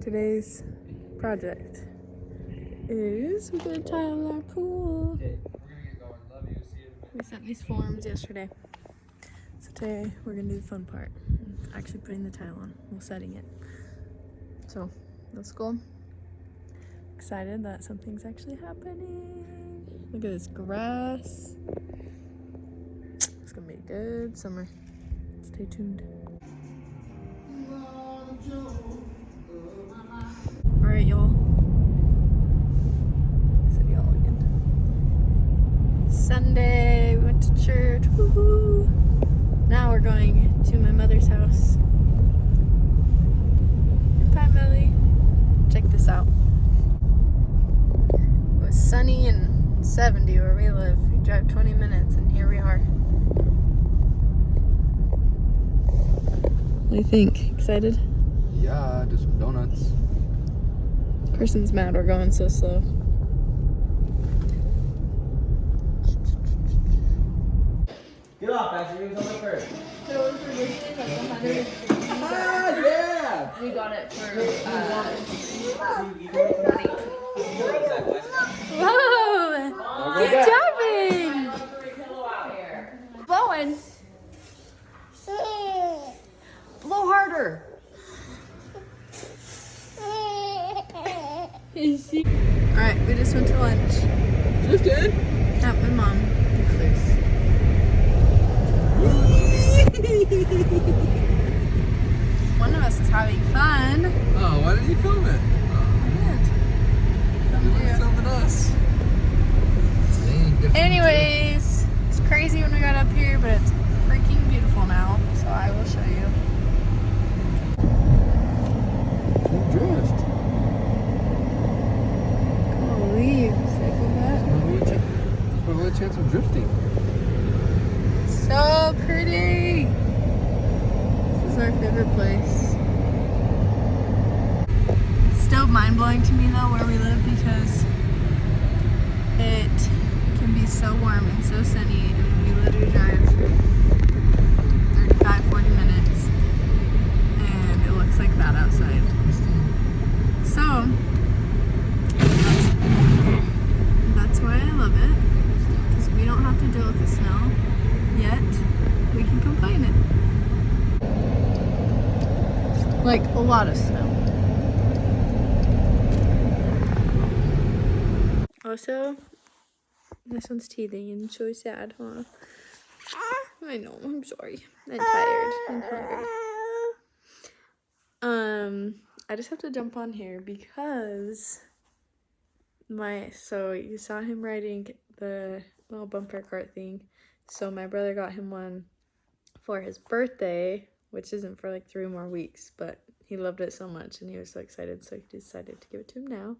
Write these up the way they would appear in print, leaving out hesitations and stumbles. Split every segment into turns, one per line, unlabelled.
Today's project is we're gonna tile our pool. We sent these forms yesterday. So today we're gonna do the fun part. Actually putting the tile on, well, setting it. So that's cool. Excited that something's actually happening. Look at this grass. It's gonna be a good summer. Stay tuned. Alright, y'all. Said y'all again. It's Sunday. We went to church. Woohoo! Now we're going to my mother's house. In Pine Valley. Check this out. It was sunny and 70 where we live. We drive 20 minutes and here we are. What do you think? Excited?
Yeah, do some donuts.
Carson's mad we're going so slow.
Get off, actually. It was on the first.
So it was for listing like 100.
Ah, yeah!
We got it for
Whoa! Keep driving!
blowing. Blow harder.
Alright, we just went to lunch.
Just did?
At my mom's place. One of us is having fun.
Oh, why didn't you film it? You were filming us.
Anyways, it's crazy when we got up here, but it's freaking beautiful now. So I will show you.
Drift.
Leaves, like that.
That's my only chance of drifting.
So pretty. This is our favorite place. It's still mind-blowing to me though where we live because it can be so warm and so sunny and we literally drive 35-40 minutes and it looks like that outside. So that's why I love it, because we don't have to deal with the snow, yet we can complain it. Like a lot of snow. Also, this one's teething and it's really sad, huh? I know, I'm sorry. I'm tired. I'm hungry. I just have to jump on here because so you saw him riding the little bumper cart thing. So my brother got him one for his birthday, which isn't for like 3 more weeks, but he loved it so much and he was so excited, so he decided to give it to him now.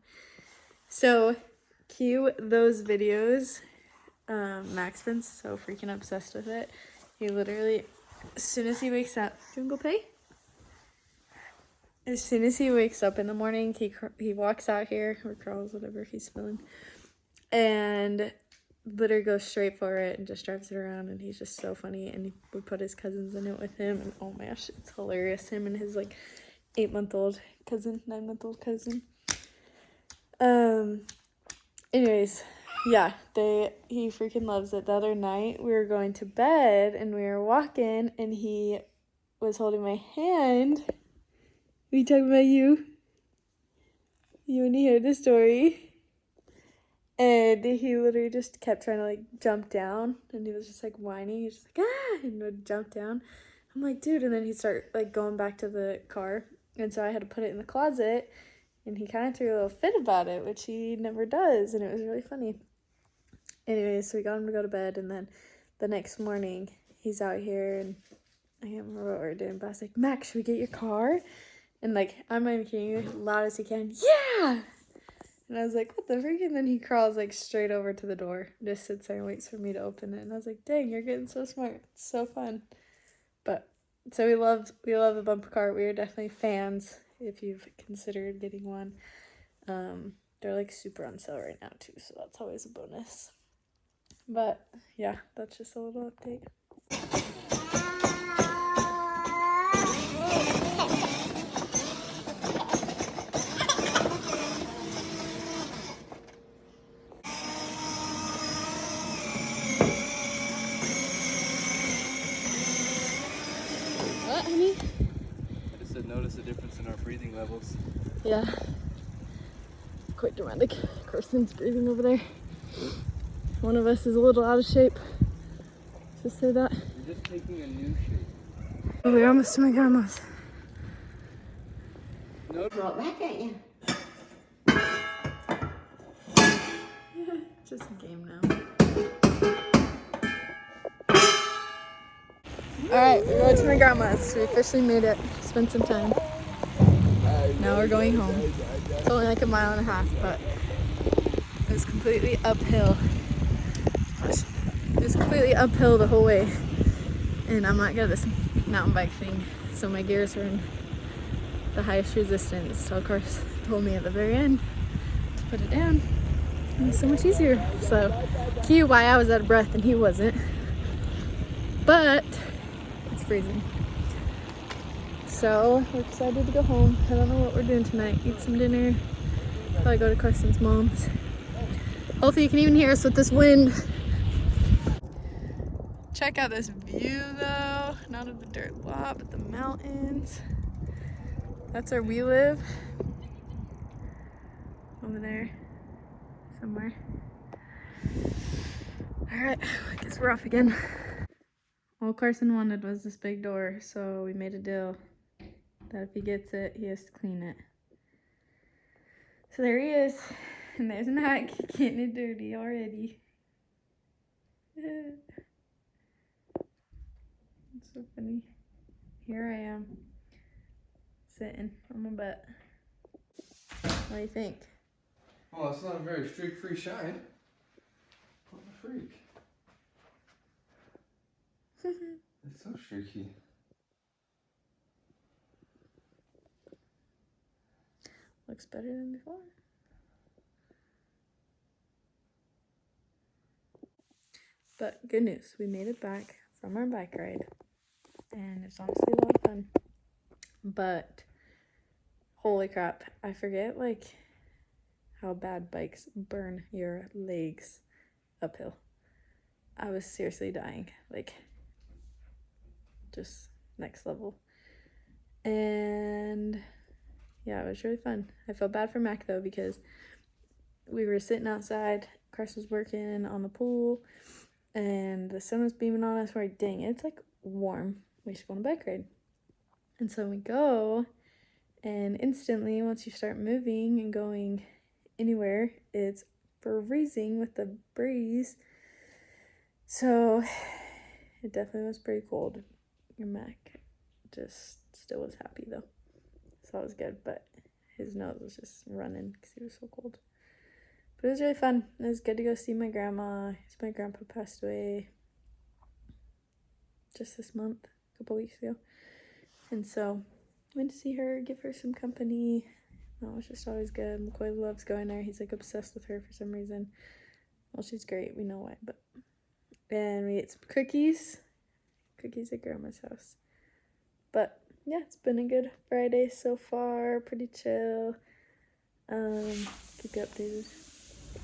So cue those videos. Mac's been so freaking obsessed with it. He literally, as soon as he wakes up, do you want to go play? As soon as he wakes up in the morning, he walks out here, or crawls, whatever he's feeling, and literally goes straight for it and just drives it around, and he's just so funny, and we put his cousins in it with him, and oh my gosh, it's hilarious. Him and his like 8-month-old cousin, 9-month-old cousin. Anyways, yeah, he freaking loves it. The other night, we were going to bed, and we were walking, and he was holding my hand. We talking about you. You want to hear the story? And he literally just kept trying to like jump down, and he was just like whining. He was just like and would jump down. I'm like, dude, and then he started like going back to the car, and so I had to put it in the closet, and he kind of threw a little fit about it, which he never does, and it was really funny. Anyway, so we got him to go to bed, and then the next morning he's out here, and I can't remember what we were doing, but I was like, Max, should we get your car? And like, I'm not even kidding you, as loud as he can, yeah! And I was like, what the freak? And then he crawls like straight over to the door, just sits there and waits for me to open it. And I was like, dang, you're getting so smart. It's so fun. But, so we love the bumper cart. We are definitely fans if you've considered getting one. They're like super on sale right now too, so that's always a bonus. But yeah, that's just a little update.
notice a difference in our breathing levels.
Yeah. Quite dramatic. Carson's breathing over there. One of us is a little out of shape. Just say that.
You're just taking a new shape.
Oh, we're almost to my grandma's.
No.
Brought back at you.
Just a game now. Alright, we're going to my grandma's. We officially made it. Spent some time. Now we're going home. It's only like a mile and a half, but it was completely uphill. It was completely uphill the whole way. And I'm not good at this mountain bike thing, so my gears are in the highest resistance. So of course told me at the very end to put it down. And it's so much easier. So cue why I was out of breath and he wasn't. But it's freezing. So we're excited to go home. I don't know what we're doing tonight. Eat some dinner. Probably go to Carson's mom's. Hopefully you can even hear us with this wind. Check out this view though. Not of the dirt lot, but the mountains. That's where we live. Over there somewhere. Alright, I guess we're off again. All Carson wanted was this big door, so we made a deal that if he gets it, he has to clean it. So there he is, and there's Mac getting it dirty already. It's so funny. Here I am, sitting on my butt. What do you think?
Well, it's not a very streak-free shine. What a freak. It's so streaky.
Looks better than before. But good news, we made it back from our bike ride. And it's honestly a lot of fun. But holy crap, I forget like how bad bikes burn your legs uphill. I was seriously dying, like just next level. And yeah, it was really fun. I felt bad for Mac though because we were sitting outside, Carson was working on the pool, and the sun was beaming on us. We're like, dang, it's like warm. We should go on a bike ride. And so we go, and instantly, once you start moving and going anywhere, it's freezing with the breeze. So it definitely was pretty cold. Your Mac just still was happy though. So that was good, but his nose was just running because he was so cold. But it was really fun. It was good to go see my grandma. My grandpa passed away just this month, a couple weeks ago. And so went to see her, give her some company. That was just always good. Macoy loves going there. He's like obsessed with her for some reason. Well, she's great. We know why, but. And we ate some cookies. Cookies at grandma's house. But yeah, it's been a good Friday so far. Pretty chill. Keep you updated.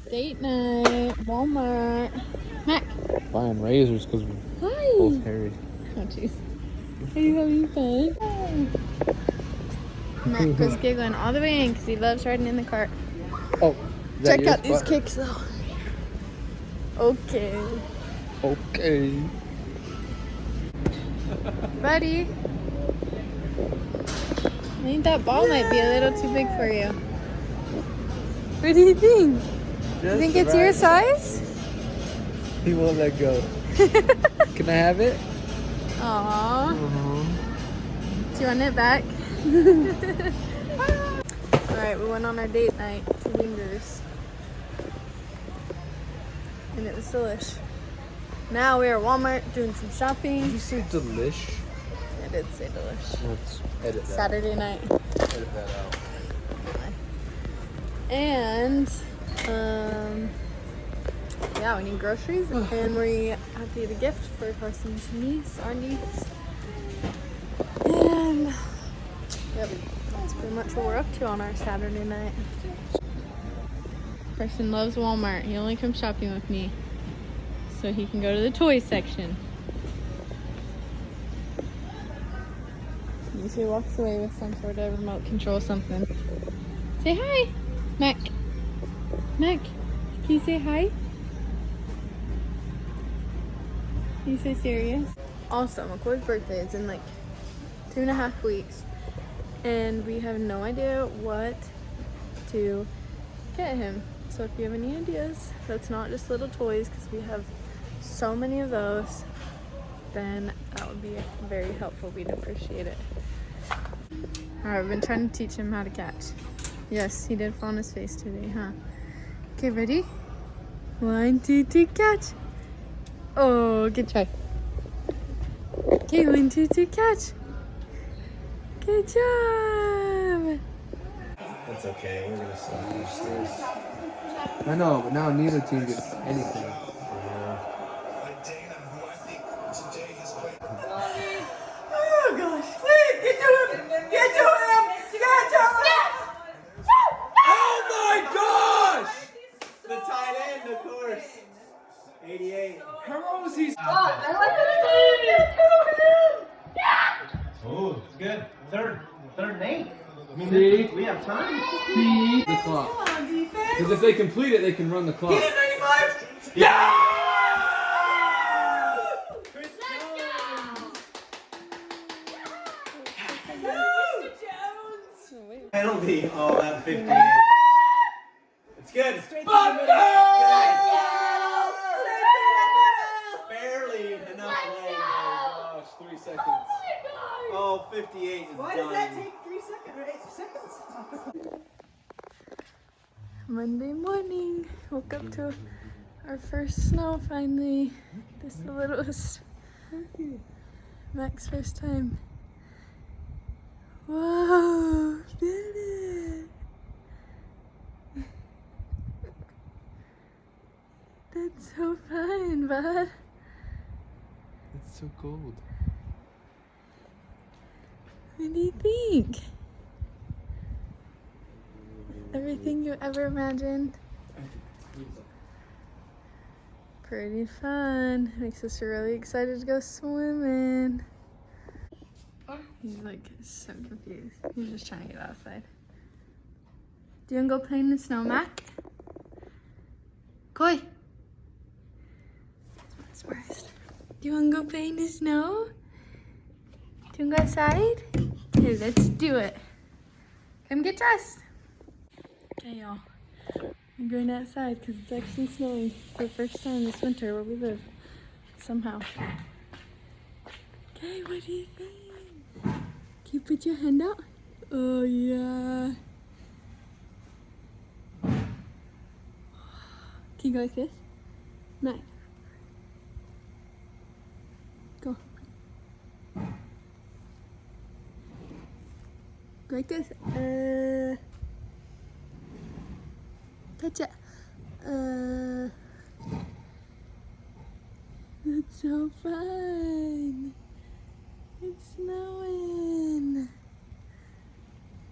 Date night, Walmart. Mac.
Buying razors because we're both hairy.
Oh jeez. Are you having fun? Mac was giggling all the way in because he loves riding in the cart.
Oh,
check out these kicks though. Okay.
Okay.
Buddy. I think that ball might be a little too big for you. What do you think? Do you think it's your size?
He won't let go. Can I have it?
Aww. Do you want it back? Alright, we went on our date night to Wingers. And it was delish. Now we are at Walmart doing some shopping.
Did you say delish?
I did say delish.
Let's edit that.
Saturday night.
Edit that out.
And yeah, we need groceries and we have to get a gift for Carson's niece, our niece. And yep, that's pretty much what we're up to on our Saturday night. Carson loves Walmart. He only comes shopping with me so he can go to the toy section. She walks away with some sort of remote control something. Say hi, Mac. Mac, can you say hi? Are you so serious? Also, Macoy's birthday is in like 2.5 weeks, and we have no idea what to get him. So if you have any ideas that's not just little toys, because we have so many of those, then that would be very helpful. We'd appreciate it. Alright, I've been trying to teach him how to catch. Yes, he did fall on his face today, huh? Okay, ready? 1, 2, 3, catch! Oh, good try. Okay, 1, 2, 3, catch! Good job!
That's okay. We're gonna stop upstairs.
I know, but now neither team gets anything.
Yeah.
Oh gosh, please get to him! Get to him! Get to him!
Oh my gosh!
The tight end, of course. 88.
How is he?
I like that. Get to him!
Oh, it's good. Third and 8. I mean,
See?
we have time.
See the clock.
Come on, defense.
Because if they complete it, they can run the clock.
Get it, 95!
Yeah! Penalty. Oh, that 58. It's good.
Straight to the
Buck
middle.
goal!
Straight to the middle.
Barely enough leg.
Oh gosh, 3 seconds.
Oh, 58 is
Why
done.
does that take 3 seconds or 8 seconds off the clock?
Monday morning, woke up to our first snow finally. This is the littlest. Mac's first time. Whoa, did it! That's so fun, bud.
It's so cold.
What do you think? Everything you ever imagined? Pretty fun. Makes us really excited to go swimming. He's like so confused. He's just trying to get outside. Do you want to go play in the snow, Mac? Koi! That's my smartest. Do you want to go play in the snow? Do you want to go outside? Okay, let's do it. Come get dressed. Okay, y'all. I'm going outside because it's actually snowing for the first time this winter where we live. Somehow. Okay, what do you think? Can you put your hand out? Oh, yeah. Can you go like this? Nice. Go. Go like this. Touch it. That's so fun. It's snowing.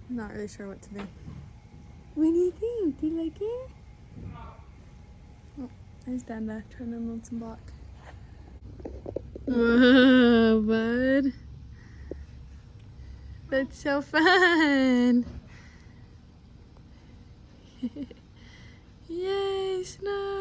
I'm not really sure what to do. What do you think? Do you like it? Oh, there's Danda trying to unload some block. Whoa, bud. That's so fun. Yay, snow.